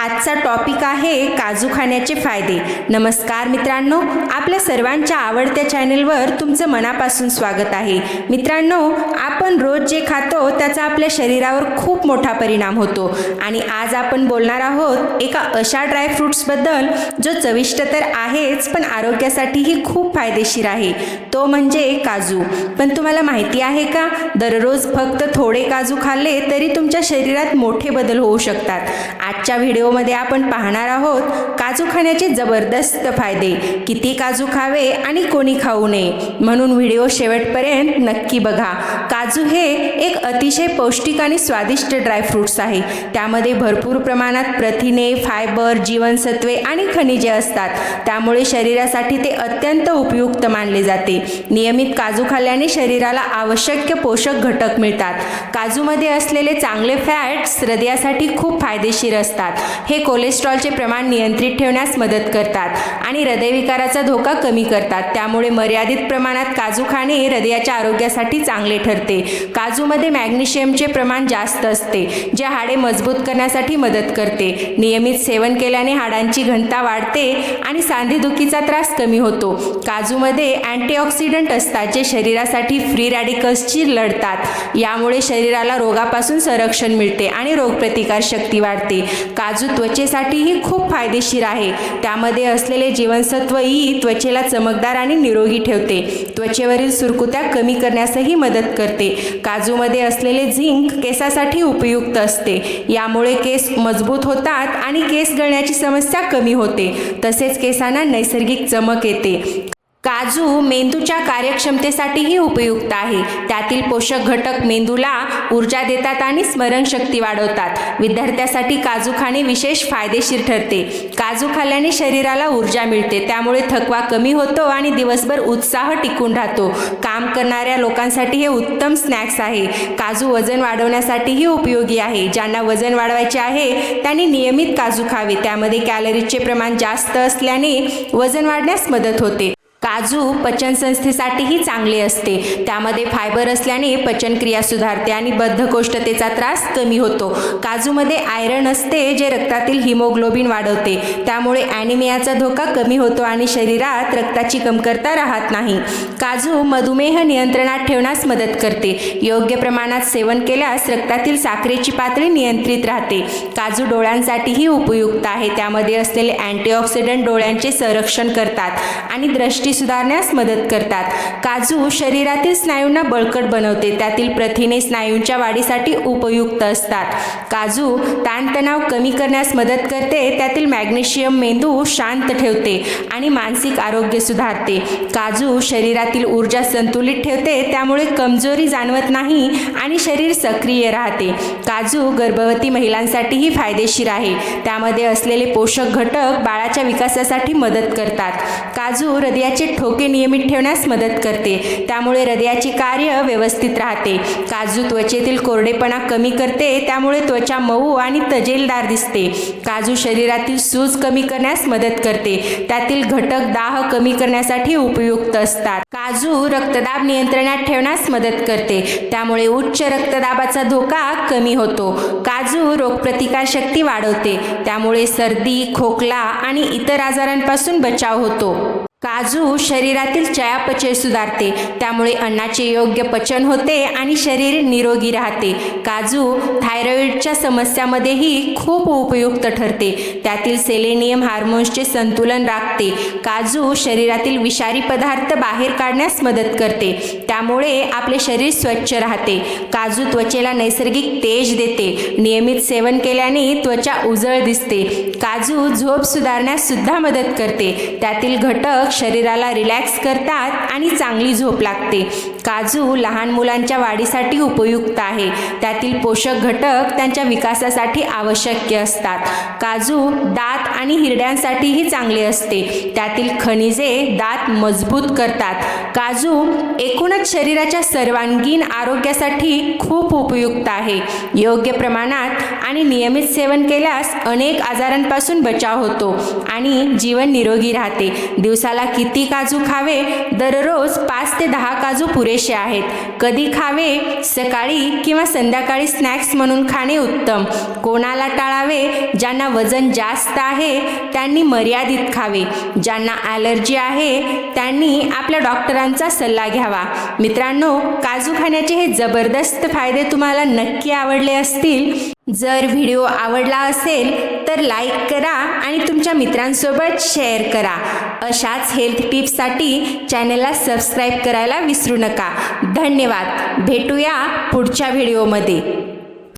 आजचा टॉपिक आहे काजू खाण्याचे फायदे। नमस्कार मित्रांनो, आपल्या सर्वांच्या आवडत्या चॅनलवर तुमचं मनापासून स्वागत आहे। मित्रांनो, आपण रोज जे खातो त्याचा आपल्या शरीरावर खूप मोठा परिणाम होतो आणि आज आपण बोलणार आहोत एका अशा ड्राय फ्रुट्सबद्दल जो चविष्ट तर आहेच पण आरोग्यासाठीही खूप फायदेशीर आहे, तो म्हणजे काजू। पण तुम्हाला माहिती आहे का, दररोज फक्त थोडे काजू खाल्ले तरी तुमच्या शरीरात मोठे बदल होऊ शकतात। आजच्या व्हिडिओमध्ये आपण पाहणार आहोत काजू खाण्याचे जबरदस्त फायदे, किती काजू खावे आणि कोणी खाऊ नये, म्हणून व्हिडिओ शेवटपर्यंत नक्की बघा। काजू हे एक अतिशय पौष्टिक आणि स्वादिष्ट ड्राय फ्रुट्स आहे। त्यामध्ये भरपूर प्रमाणात प्रथिने, फायबर, जीवनसत्वे आणि खनिजे असतात, त्यामुळे शरीरासाठी ते अत्यंत उपयुक्त मानले जाते। नियमित काजू खाल्ल्याने शरीराला आवश्यक पोषक घटक मिळतात। काजूमध्ये असलेले चांगले फॅट्स हृदयासाठी खूप फायदेशीर असतात। हे कोलेस्ट्रॉलचे प्रमाण नियंत्रित ठेवण्यास मदत करतात आणि हृदयविकाराचा धोका कमी करतात। त्यामुळे मर्यादित प्रमाणात काजू खाणे हृदयाच्या आरोग्यासाठी चांगले ठरते। काजूमध्ये मॅग्नेशियमचे प्रमाण जास्त असते, जे हाडे मजबूत करण्यासाठी मदत करते। नियमित सेवन केल्याने हाडांची घनता वाढते आणि सांधेदुखीचा त्रास कमी होतो। काजूमध्ये अँटीऑक्सिडंट असतात, जे शरीरासाठी फ्री रॅडिकल्सची लढतात। यामुळे शरीराला रोगापासून संरक्षण मिळते आणि रोगप्रतिकार शक्ती वाढते। काजू त्वचेसाठीही खूप फायदेशीर आहे। त्यामध्ये असलेले जीवनसत्व ई त्वचेला चमकदार आणि निरोगी ठेवते। त्वचेवरील सुरकुत्या कमी करण्यासही मदत करते। काजूमध्ये असलेले झिंक केसासाठी उपयुक्त असते। यामुळे केस मजबूत होतात आणि केस गळण्याची समस्या कमी होते, तसेच केसांना नैसर्गिक चमक येते। काजू मेंदूच्या कार्यक्षमतेसाठीही उपयुक्त आहे। त्यातील पोषक घटक मेंदूला ऊर्जा देतात आणि स्मरणशक्ती वाढवतात। विद्यार्थ्यांसाठी काजू खाणे विशेष फायदेशीर ठरते। काजू खाल्ल्याने शरीराला ऊर्जा मिळते, त्यामुळे थकवा कमी होतो आणि दिवसभर उत्साह टिकून राहतो। काम करणाऱ्या लोकांसाठी हे उत्तम स्नॅक्स आहे। काजू वजन वाढवण्यासाठीही उपयोगी आहे। ज्यांना वजन वाढवायचे आहे त्यांनी नियमित काजू खावे। त्यामध्ये कॅलरीजचे प्रमाण जास्त असल्याने वजन वाढण्यास मदत होते। काजू पचनसंस्थेसाठीही चांगले असते। त्यामध्ये फायबर असल्याने पचनक्रिया सुधारते आणि बद्धकोष्ठतेचा त्रास कमी होतो। काजूमध्ये आयरन असते, जे रक्तातील हिमोग्लोबिन वाढवते। त्यामुळे ॲनिमियाचा धोका कमी होतो आणि शरीरात रक्ताची कमतरता राहत नाही। काजू मधुमेह नियंत्रणात ठेवण्यास मदत करते। योग्य प्रमाणात सेवन केल्यास रक्तातील साखरेची पातळी नियंत्रित राहते। काजू डोळ्यांसाठीही उपयुक्त आहे। त्यामध्ये असलेले अँटीऑक्सिडंट डोळ्यांचे संरक्षण करतात आणि दृष्टी सुधारण्यास मदत करतात। काजू शरीरातील स्नायूंना बळकट बनवते। त्यातील प्रथिने स्नायूंच्या वाढीसाठी उपयुक्त असतात। काजू ताणतणाव कमी करण्यास मदत करते। त्यातील मॅग्नेशियम मेंदू शांत ठेवते आणि मानसिक आरोग्य सुधारते। काजू शरीरातील ऊर्जा संतुलित ठेवते, त्यामुळे कमजोरी जाणवत नाही आणि शरीर सक्रिय राहते। काजू गर्भवती महिलांसाठीही फायदेशीर आहे। त्यामध्ये असलेले पोषक घटक बाळाच्या विकासासाठी मदत करतात। काजू हृदयाचे ठोके नियमित ठेवण्यास मदत करते, त्यामुळे हृदयाचे कार्य व्यवस्थित राहते। काजू त्वचेतील कोरडेपणा कमी करते, त्यामुळे त्वचा मऊ आणि तजेलदार दिसते। काजू शरीरातील सूज कमी करण्यास मदत करते। त्यातील घटक दाह कमी करण्यासाठी उपयुक्त असतात। काजू रक्तदाब नियंत्रणात ठेवण्यास मदत करते, त्यामुळे उच्च रक्तदाबाचा धोका कमी होतो। काजू रोगप्रतिकार शक्ती वाढवते, त्यामुळे सर्दी, खोकला आणि इतर आजारांपासून बचाव होतो। काजू शरीरातील चयापचय सुधारते, त्यामुळे अन्नाचे योग्य पचन होते आणि शरीर निरोगी राहते। काजू थायरॉईडच्या समस्यामध्येही खूप उपयुक्त ठरते। त्यातील सेलेनियम हार्मोन्सचे संतुलन राखते। काजू शरीरातील विषारी पदार्थ बाहेर काढण्यास मदत करते, त्यामुळे आपले शरीर स्वच्छ राहते। काजू त्वचेला नैसर्गिक तेज देते। नियमित सेवन केल्याने त्वचा उजळ दिसते। काजू झोप सुधारण्यास सुद्धा मदत करते। त्यातील घटक शरीराला रिलॅक्स करतात आणि चांगली झोप लागते। काजू लहान मुलांच्या वाढीसाठी उपयुक्त आहे। त्यातील पोषक घटक त्यांच्या विकासासाठी आवश्यक असतात। काजू दात आणि हिरड्यांसाठीही चांगले असते। त्यातील खनिजे दात मजबूत करतात। काजू एकूणच शरीराच्या सर्वांगीण आरोग्यासाठी खूप उपयुक्त आहे। योग्य प्रमाणात आणि नियमित सेवन केल्यास अनेक आजारांपासून बचाव होतो आणि जीवन निरोगी राहते। दिवसाला दिवसाला किती काजू खावे? दररोज 5 ते 10 काजू पुरेसे आहेत. कधी खावे? सकाळी किंवा संध्याकाळी स्नॅक्स म्हणून खाणे उत्तम. कोणाला टाळावे? ज्यांना वजन जास्त आहे त्यांनी मर्यादित खावे. ज्यांना ॲलर्जी आहे त्यांनी आपल्या डॉक्टरांचा सल्ला घ्यावा. मित्रांनो, काजू खाण्याचे हे जबरदस्त फायदे तुम्हाला नक्की आवडले असतील. जर व्हिडिओ आवडला असेल तर लाईक करा आणि तुमच्या मित्रांसोबत शेअर करा. अशाच हेल्थ टिप्ससाठी चॅनलला सबस्क्राईब करायला विसरू नका. धन्यवाद. भेटूया पुढच्या व्हिडिओमध्ये.